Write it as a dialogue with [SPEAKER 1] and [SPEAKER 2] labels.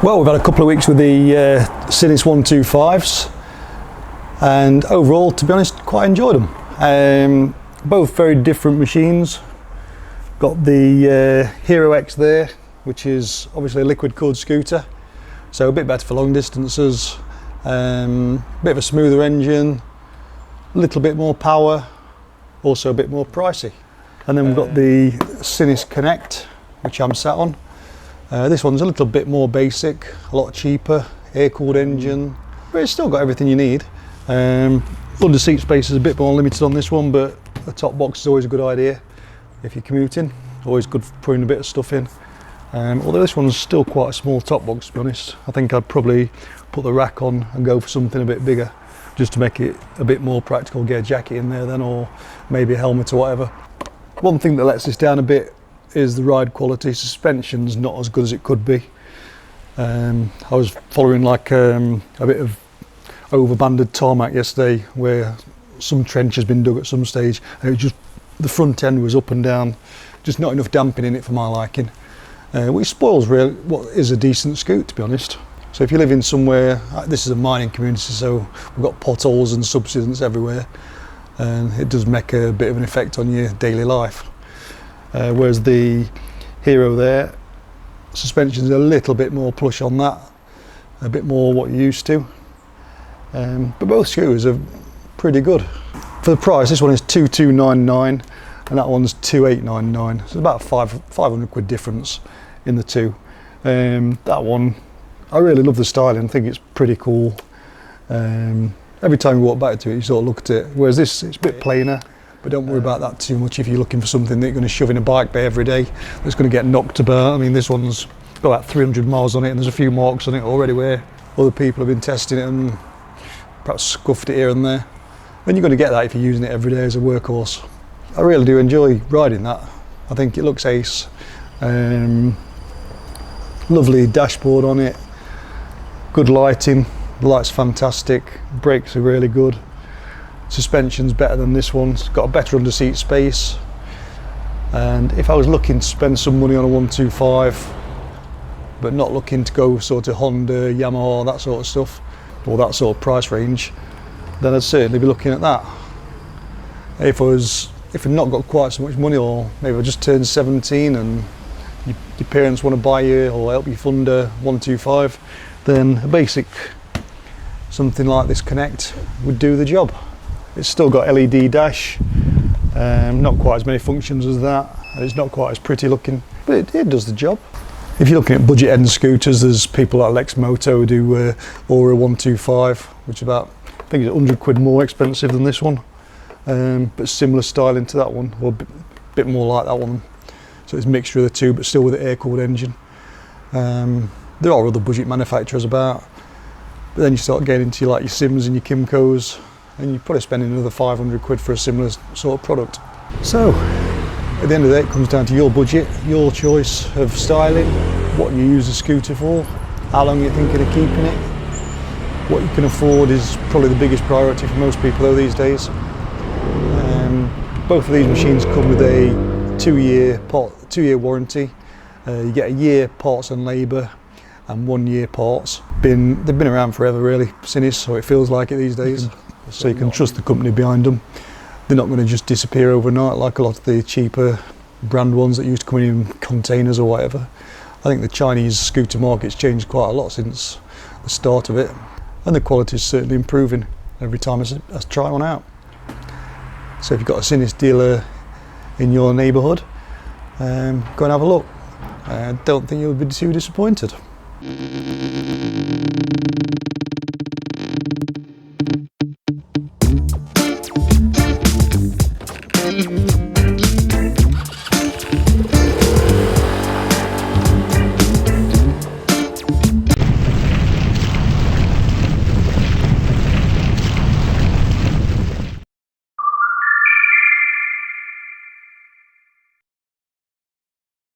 [SPEAKER 1] Well, we've had a couple of weeks with the Sinnis 125s, and overall, to be honest, quite enjoyed them. Both very different machines. Got the Hero X there, which is obviously a liquid cooled scooter, so a bit better for long distances, bit of a smoother engine, a little bit more power, also a bit more pricey. And then we've got the Sinnis Connect, which I'm sat on. This one's a little bit more basic, a lot cheaper, air-cooled engine, but it's still got everything you need. Under seat space is a bit more limited on this one, but a top box is always a good idea if you're commuting. Always good for putting a bit of stuff in. Although this one's still quite a small top box, to be honest. I think I'd probably put the rack on and go for something a bit bigger, just to make it a bit more practical. Get a jacket in there then, or maybe a helmet or whatever. One thing that lets this down a bit is the ride quality. Suspension's not as good as it could be. I was following like a bit of over-banded tarmac yesterday, where some trench has been dug at some stage, and it was just, the front end was up and down, just not enough damping in it for my liking, which spoils really what is a decent scoot, to be honest. So if you live in somewhere, this is a mining community, so we've got potholes and subsidence everywhere, and it does make a bit of an effect on your daily life. Whereas the Hero there, suspension's a little bit more plush on that, a bit more what you're used to. But both scooters are pretty good. For the price, this one is 2299 and that one's 2899. So it's about 500 quid difference in the two. That one, I really love the styling. I think it's pretty cool. Every time you walk back to it, you sort of look at it. Whereas this, it's a bit plainer. But don't worry about that too much if you're looking for something that you're going to shove in a bike bay every day that's going to get knocked about. I mean, this one's got about 300 miles on it, and there's a few marks on it already where other people have been testing it and perhaps scuffed it here and there. And you're going to get that if you're using it every day as a workhorse. I really do enjoy riding that. I think it looks ace. Lovely dashboard on it, good lighting, the light's fantastic, brakes are really good. Suspension's better than this one, it's got a better under seat space, and if I was looking to spend some money on a 125 but not looking to go sort of Honda, Yamaha, that sort of stuff, or that sort of price range, then I'd certainly be looking at that. If I've not got quite so much money, or maybe I just turned 17 and your parents want to buy you or help you fund a 125, then a basic something like this Connect would do the job. It's still got LED dash, not quite as many functions as that, and it's not quite as pretty looking, but it does the job. If you're looking at budget end scooters, there's people like Lex Moto who do Aura 125, which is about, I think it's 100 quid more expensive than this one, but similar styling to that one, or a bit more like that one. So it's a mixture of the two, but still with an air-cooled engine. There are other budget manufacturers about, but then you start getting into like your Sims and your Kimcos, and you're probably spending another 500 quid for a similar sort of product. So, at the end of the day, it comes down to your budget, your choice of styling, what you use a scooter for, how long you're thinking of keeping it. What you can afford is probably the biggest priority for most people though these days. Both of these machines come with a 2-year warranty. You get a year parts and labour and 1 year parts. They've been around forever really, Sinnis, so it feels like it these days. So you can trust the company behind them. They're not going to just disappear overnight like a lot of the cheaper brand ones that used to come in containers or whatever. I think the Chinese scooter market's changed quite a lot since the start of it, and the quality is certainly improving every time I try one out. So if you've got a Sinnis dealer in your neighbourhood, go and have a look. I don't think you'll be too disappointed.